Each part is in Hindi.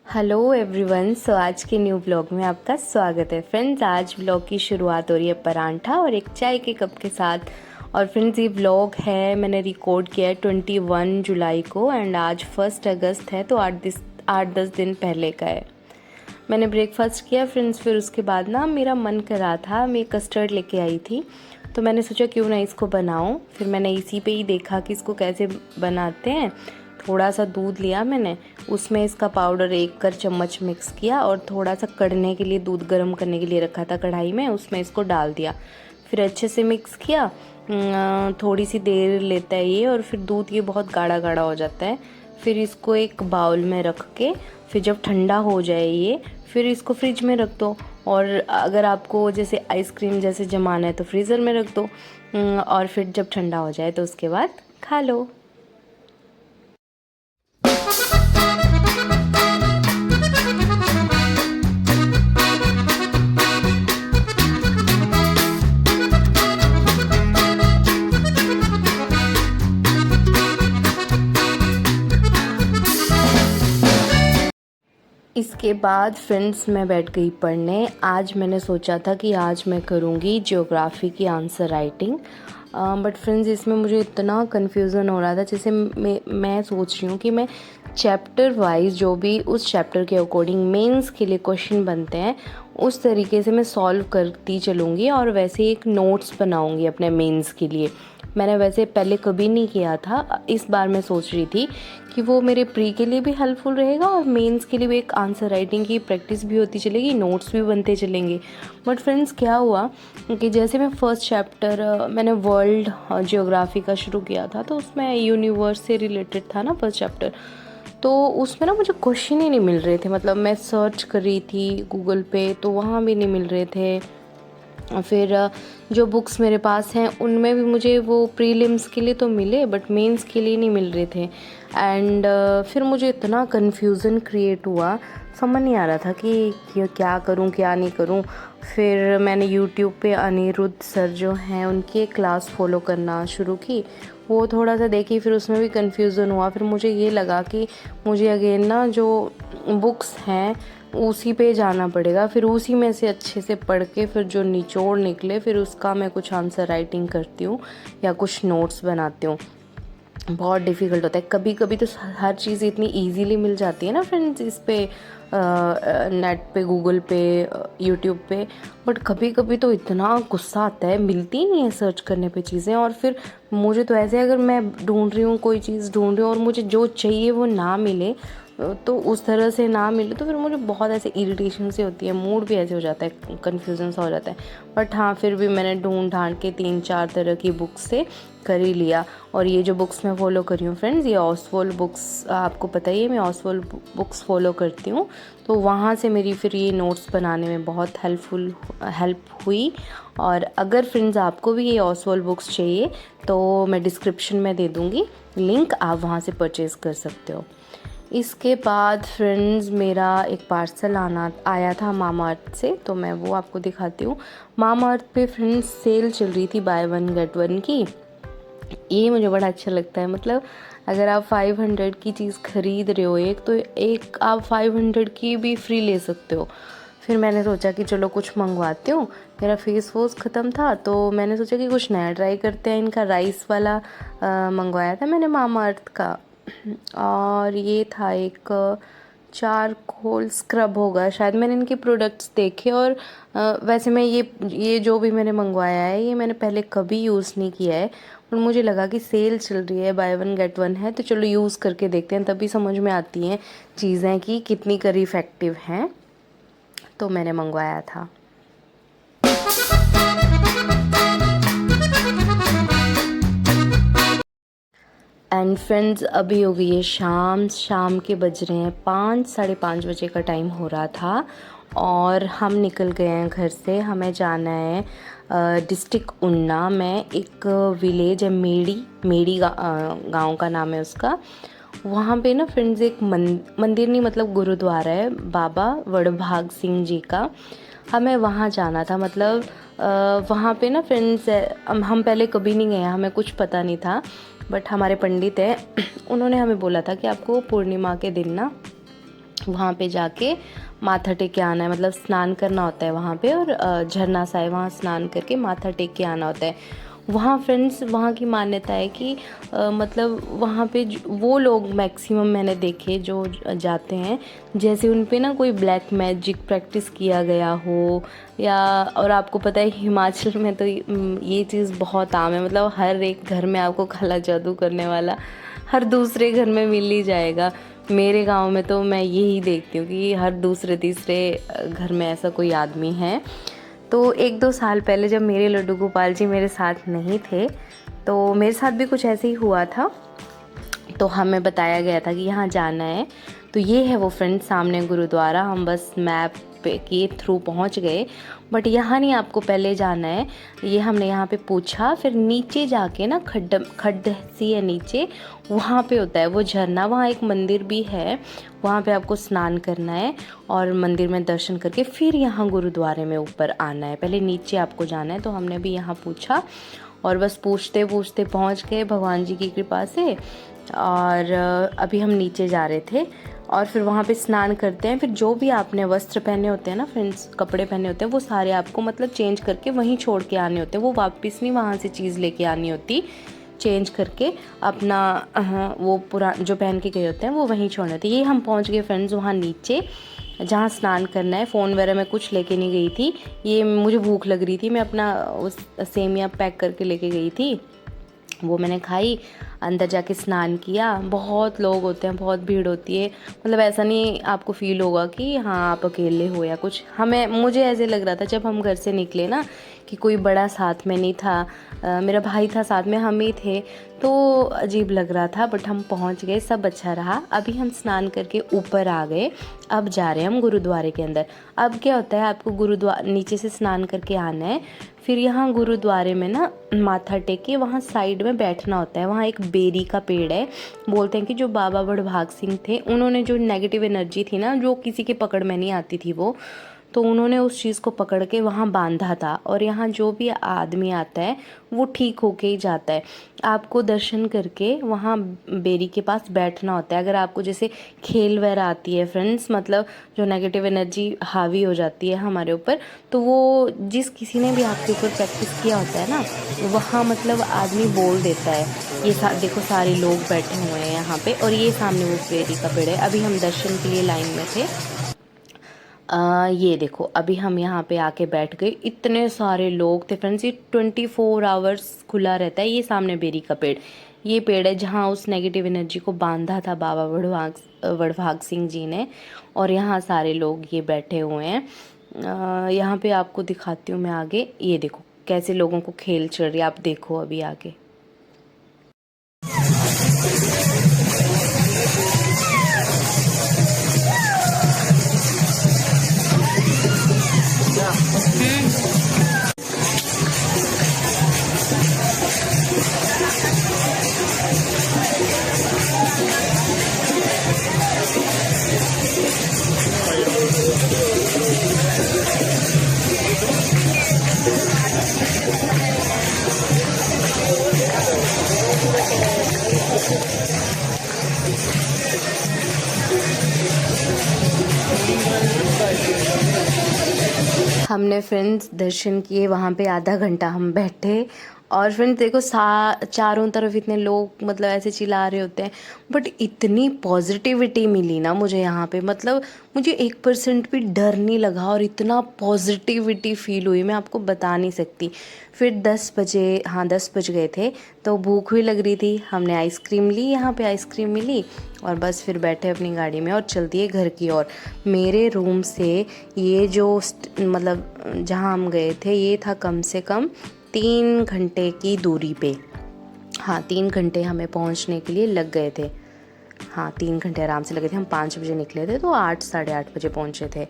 Hello everyone. आज के न्यू ब्लॉग में आपका स्वागत है। फ्रेंड्स, आज ब्लॉग की शुरुआत हो रही है परांठा और एक चाय के कप के साथ। और फ्रेंड्स, ये ब्लॉग है मैंने रिकॉर्ड किया है 21 जुलाई को एंड आज 1 अगस्त है, तो 8-10 दिन पहले का है। मैंने ब्रेकफास्ट किया फ्रेंड्स, फिर उसके बाद ना मेरा मन कर रहा था, मैं कस्टर्ड लेके आई थी तो मैंने सोचा क्यों ना इसको बनाऊं। फिर मैंने इसी पे ही देखा कि इसको कैसे बनाते हैं। थोड़ा सा दूध लिया मैंने, उसमें इसका पाउडर 1 चम्मच मिक्स किया और थोड़ा सा कढ़ने के लिए दूध गर्म करने के लिए रखा था कढ़ाई में, उसमें इसको डाल दिया। फिर अच्छे से मिक्स किया। थोड़ी सी देर लेता है ये और फिर दूध ये बहुत गाढ़ा गाढ़ा हो जाता है। फिर इसको एक बाउल में रख के फिर जब ठंडा हो जाए ये, फिर इसको फ्रिज में रख दो। और अगर आपको जैसे आइसक्रीम जैसे जमाना है तो फ्रीज़र में रख दो। और फिर जब ठंडा हो जाए तो उसके बाद खा लो। इसके बाद फ्रेंड्स मैं बैठ गई पढ़ने। आज मैंने सोचा था कि आज मैं करूँगी ज्योग्राफी की आंसर राइटिंग, बट फ्रेंड्स इसमें मुझे इतना कन्फ्यूज़न हो रहा था। जैसे मैं सोच रही हूँ कि मैं चैप्टर वाइज जो भी उस चैप्टर के अकॉर्डिंग मेंस के लिए क्वेश्चन बनते हैं उस तरीके से मैं सॉल्व करती चलूँगी और वैसे एक नोट्स बनाऊँगी अपने मेंस के लिए। मैंने वैसे पहले कभी नहीं किया था, इस बार मैं सोच रही थी कि वो मेरे प्री के लिए भी हेल्पफुल रहेगा और मेंस के लिए भी एक आंसर राइटिंग की प्रैक्टिस भी होती चलेगी, नोट्स भी बनते चलेंगे। बट फ्रेंड्स क्या हुआ कि जैसे मैं फर्स्ट चैप्टर मैंने वर्ल्ड जियोग्राफी का शुरू किया था, तो उसमें यूनिवर्स से रिलेटेड था ना फर्स्ट चैप्टर, तो उसमें ना मुझे क्वेश्चन ही नहीं मिल रहे थे। मतलब मैं सर्च कर रही थी गूगल पे तो वहाँ भी नहीं मिल रहे थे। फिर जो बुक्स मेरे पास हैं उनमें भी मुझे वो प्रीलिम्स के लिए तो मिले बट मेंस के लिए नहीं मिल रहे थे। एंड फिर मुझे इतना कन्फ्यूज़न क्रिएट हुआ, समझ नहीं आ रहा था कि क्या करूं क्या नहीं करूं। फिर मैंने यूट्यूब पे अनिरुद्ध सर जो हैं उनकी एक क्लास फॉलो करना शुरू की, वो थोड़ा सा देखी, फिर उसमें भी कन्फ्यूज़न हुआ। फिर मुझे ये लगा कि मुझे अगेन ना जो बुक्स हैं उसी पे जाना पड़ेगा, फिर उसी में से अच्छे से पढ़ के फिर जो निचोड़ निकले फिर उसका मैं कुछ आंसर राइटिंग करती हूँ या कुछ नोट्स बनाती हूँ। बहुत डिफ़िकल्ट होता है कभी कभी, तो हर चीज़ इतनी इजीली मिल जाती है ना फ्रेंड्स इस पे नेट पे, गूगल पे, यूट्यूब पे, बट कभी कभी तो इतना गुस्सा आता है मिलती ही नहीं है सर्च करने पे चीज़ें। और फिर मुझे तो ऐसे अगर मैं ढूंढ रही हूँ कोई चीज़ ढूंढ रही हूँ और मुझे जो चाहिए वो ना मिले, तो उस तरह से ना मिले तो फिर मुझे बहुत ऐसे इरिटेशन से होती है, मूड भी ऐसे हो जाता है, कन्फ्यूज़न सा हो जाता है। बट हाँ, फिर भी मैंने ढूंढ ढांड के 3-4 तरह की बुक्स से कर ही लिया। और ये जो बुक्स मैं फॉलो कर रही हूँ फ्रेंड्स, ये ऑसवॉल्ड बुक्स, आपको पता ही है मैं ऑसवॉल्ड बुक्स फॉलो करती हूँ, तो वहाँ से मेरी फिर ये नोट्स बनाने में बहुत हेल्प हुई। और अगर फ्रेंड्स आपको भी ये ऑसवॉल्ड बुक्स चाहिए तो मैं डिस्क्रिप्शन में दे दूँगी लिंक, आप वहाँ से परचेज़ कर सकते हो। इसके बाद फ्रेंड्स मेरा एक पार्सल आया था मामा अर्थ से, तो मैं वो आपको दिखाती हूँ। मामा अर्थ पे फ्रेंड्स सेल चल रही थी बाय 1 गेट 1 की। ये मुझे बड़ा अच्छा लगता है। मतलब अगर आप 500 की चीज़ खरीद रहे हो एक, तो एक आप 500 की भी फ्री ले सकते हो। फिर मैंने सोचा कि चलो कुछ मंगवाती हूँ, मेरा फेस वॉश ख़त्म था तो मैंने सोचा कि कुछ नया ट्राई करते हैं। इनका राइस वाला मंगवाया था मैंने मामा अर्थ का, और ये था एक चारकोल स्क्रब होगा शायद। मैंने इनके प्रोडक्ट्स देखे और वैसे मैं ये जो भी मैंने मंगवाया है ये मैंने पहले कभी यूज़ नहीं किया है, और मुझे लगा कि सेल चल रही है, बाय 1 गेट 1 है, तो चलो यूज़ करके देखते हैं, तभी समझ में आती हैं चीज़ें कि कितनी कर इफ़ेक्टिव हैं। तो मैंने मंगवाया था। एंड फ्रेंड्स अभी हो गई है शाम के बज रहे हैं 5, 5:30 बजे का टाइम हो रहा था और हम निकल गए हैं घर से। हमें जाना है डिस्ट्रिक्ट उन्ना में, एक विलेज है मेड़ी गांव का नाम है उसका। वहाँ पे ना फ्रेंड्स एक मंदिर नहीं, मतलब गुरुद्वारा है बाबा वड़भाग सिंह जी का। हमें वहाँ जाना था। मतलब वहाँ पे ना फ्रेंड्स हम पहले कभी नहीं गए, हमें कुछ पता नहीं था, बट हमारे पंडित हैं उन्होंने हमें बोला था कि आपको पूर्णिमा के दिन ना वहाँ पे जाके माथा टेक के आना है, मतलब स्नान करना होता है वहाँ पे, और झरना सा है, वहाँ स्नान करके माथा टेक के आना होता है। वहाँ फ्रेंड्स वहाँ की मान्यता है कि मतलब वहाँ पे वो लोग मैक्सिमम मैंने देखे जो जाते हैं, जैसे उन पे ना कोई ब्लैक मैजिक प्रैक्टिस किया गया हो, या और आपको पता है हिमाचल में तो ये चीज़ बहुत आम है, मतलब हर एक घर में आपको काला जादू करने वाला हर दूसरे घर में मिल ही जाएगा। मेरे गांव में तो मैं यही देखती हूँ कि हर दूसरे तीसरे घर में ऐसा कोई आदमी है। तो 1-2 साल पहले जब मेरे लड्डू गोपाल जी मेरे साथ नहीं थे, तो मेरे साथ भी कुछ ऐसे ही हुआ था। तो हमें बताया गया था कि यहाँ जाना है। तो ये है वो फ्रेंड्स सामने गुरुद्वारा, हम बस मैप के थ्रू पहुँच गए, बट यहाँ नहीं, आपको पहले जाना है। ये हमने यहाँ पे पूछा, फिर नीचे जाके ना खड्ड सी है नीचे, वहाँ पे होता है वो झरना, वहाँ एक मंदिर भी है, वहाँ पे आपको स्नान करना है और मंदिर में दर्शन करके फिर यहाँ गुरुद्वारे में ऊपर आना है। पहले नीचे आपको जाना है। तो हमने भी यहाँ पूछा और बस पूछते पूछते पहुँच गए भगवान जी की कृपा से। और अभी हम नीचे जा रहे थे और फिर वहाँ पे स्नान करते हैं। फिर जो भी आपने वस्त्र पहने होते हैं ना फ्रेंड्स, कपड़े पहने होते हैं, वो सारे आपको मतलब चेंज करके वहीं छोड़ के आने होते हैं। वो वापस नहीं वहाँ से चीज़ लेके आनी होती, चेंज करके अपना वो पूरा जो पहन के गए होते हैं वो वहीं छोड़ने होते हैं। ये हम पहुँच गए फ्रेंड्स वहाँ नीचे जहाँ स्नान करना है। फ़ोन वगैरह मैं कुछ लेके नहीं गई थी, ये मुझे भूख लग रही थी, मैं अपना उस सेमिया पैक करके लेके गई थी, वो मैंने खाई। अंदर जाके स्नान किया। बहुत लोग होते हैं, बहुत भीड़ होती है, मतलब ऐसा नहीं आपको फील होगा कि हाँ आप अकेले हो या कुछ। मुझे ऐसे लग रहा था जब हम घर से निकले ना कि कोई बड़ा साथ में नहीं था। मेरा भाई था साथ में, हम ही थे, तो अजीब लग रहा था, बट हम पहुंच गए, सब अच्छा रहा। अभी हम स्नान करके ऊपर आ गए, अब जा रहे हैं हम गुरुद्वारे के अंदर। अब क्या होता है, आपको गुरुद्वारा नीचे से स्नान करके आना है, फिर यहाँ गुरुद्वारे में ना माथा टेक के वहाँ साइड में बैठना होता है। वहाँ एक बेरी का पेड़ है, बोलते हैं कि जो बाबा वडभाग सिंह थे, उन्होंने जो नेगेटिव एनर्जी थी ना, जो किसी के पकड़ में नहीं आती थी, वो तो उन्होंने उस चीज़ को पकड़ के वहाँ बांधा था। और यहाँ जो भी आदमी आता है वो ठीक होके ही जाता है। आपको दर्शन करके वहाँ बेरी के पास बैठना होता है। अगर आपको जैसे खेल वगैरह आती है फ्रेंड्स, मतलब जो नेगेटिव एनर्जी हावी हो जाती है हमारे ऊपर, तो वो जिस किसी ने भी आपके ऊपर प्रैक्टिस किया होता है ना, वहाँ मतलब आदमी बोल देता है। ये देखो सारे लोग बैठे हुए हैं यहाँ पे, और ये सामने वो बेरी का पेड़ है। अभी हम दर्शन के लिए लाइन में थे। ये देखो अभी हम यहाँ पे आके बैठ गए, इतने सारे लोग थे फ्रेंड्स। ये 24 आवर्स खुला रहता है। ये सामने बेरी का पेड़, ये पेड़ है जहाँ उस नेगेटिव एनर्जी को बांधा था बाबा वडभाग सिंह जी ने, और यहाँ सारे लोग ये बैठे हुए हैं। यहाँ पे आपको दिखाती हूँ मैं आगे, ये देखो कैसे लोगों को खेल चल रही है, आप देखो अभी आगे। हमने फ्रेंड्स दर्शन किए, वहाँ पे आधा घंटा हम बैठे, और फ्रेंड्स देखो चारों तरफ इतने लोग मतलब ऐसे चिल्ला रहे होते हैं, बट इतनी पॉजिटिविटी मिली ना मुझे यहाँ पे, मतलब मुझे 1% भी डर नहीं लगा, और इतना पॉजिटिविटी फील हुई मैं आपको बता नहीं सकती। फिर 10 बजे, हाँ 10 बज गए थे, तो भूख भी लग रही थी, हमने आइसक्रीम ली, यहाँ पे आइसक्रीम मिली, और बस फिर बैठे अपनी गाड़ी में और चल दिए घर की ओर। मेरे रूम से ये जो मतलब जहाँ हम गए थे, ये था कम से कम 3 घंटे की दूरी पे। हाँ 3 घंटे हमें पहुँचने के लिए लग गए थे। हाँ 3 घंटे आराम से लगे थे। हम 5 बजे निकले थे तो 8 साढ़े 8 बजे पहुँचे थे।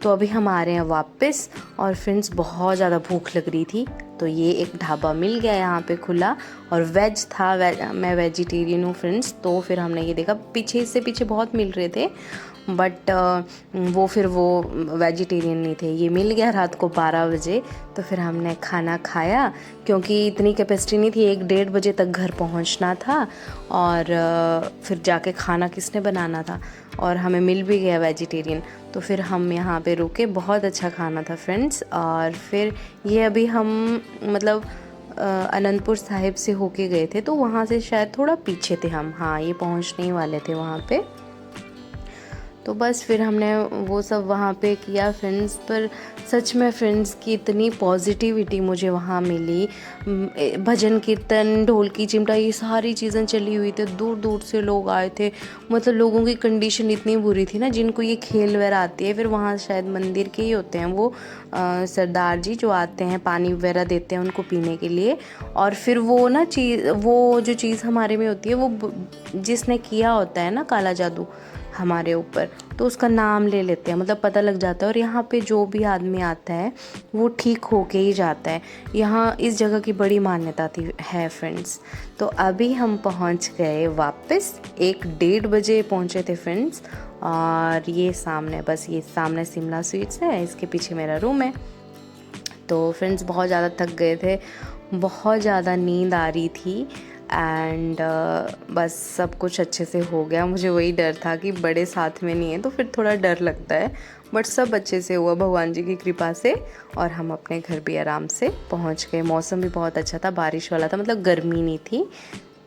तो अभी हम आ रहे हैं वापस, और फ्रेंड्स बहुत ज़्यादा भूख लग रही थी, तो ये एक ढाबा मिल गया यहाँ पे खुला, और वेज था। मैं वेजिटेरियन हूँ फ्रेंड्स, तो फिर हमने ये देखा, पीछे इससे पीछे बहुत मिल रहे थे, बट वो फिर वो वेजिटेरियन नहीं थे। ये मिल गया रात को 12 बजे, तो फिर हमने खाना खाया क्योंकि इतनी कैपेसिटी नहीं थी, 1-1:30 बजे तक घर पहुंचना था और फिर जाके खाना किसने बनाना था, और हमें मिल भी गया वेजिटेरियन। तो फिर हम यहाँ पे रुके, बहुत अच्छा खाना था फ्रेंड्स। और फिर ये अभी हम मतलब अनंतपुर साहिब से होके गए थे, तो वहाँ से शायद थोड़ा पीछे थे हम, हाँ ये पहुँचने ही वाले थे वहाँ पे। तो बस फिर हमने वो सब वहाँ पे किया फ्रेंड्स। पर सच में फ्रेंड्स की इतनी पॉजिटिविटी मुझे वहाँ मिली। भजन कीर्तन, ढोलकी चिमटा, ये सारी चीज़ें चली हुई थी, दूर दूर से लोग आए थे। मतलब लोगों की कंडीशन इतनी बुरी थी ना, जिनको ये खेल वगैरह आती है। फिर वहाँ शायद मंदिर के ही होते हैं वो सरदार जी जो आते हैं, पानी वगैरह देते हैं उनको पीने के लिए। और फिर वो ना वो जो चीज़ हमारे में होती है, वो जिसने किया होता है ना काला जादू हमारे ऊपर, तो उसका नाम ले लेते हैं, मतलब पता लग जाता है। और यहाँ पे जो भी आदमी आता है वो ठीक होके ही जाता है। यहाँ इस जगह की बड़ी मान्यता है फ्रेंड्स। तो अभी हम पहुँच गए वापस, 1-1:30 बजे पहुँचे थे फ्रेंड्स। और ये सामने शिमला स्वीट्स है, इसके पीछे मेरा रूम है। तो फ्रेंड्स बहुत ज़्यादा थक गए थे, बहुत ज़्यादा नींद आ रही थी एंड बस सब कुछ अच्छे से हो गया। मुझे वही डर था कि बड़े साथ में नहीं है तो फिर थोड़ा डर लगता है, बट सब अच्छे से हुआ भगवान जी की कृपा से। और हम अपने घर भी आराम से पहुंच गए। मौसम भी बहुत अच्छा था, बारिश वाला था, मतलब गर्मी नहीं थी।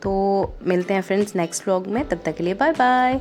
तो मिलते हैं फ्रेंड्स नेक्स्ट व्लॉग में, तब तक के लिए बाय बाय।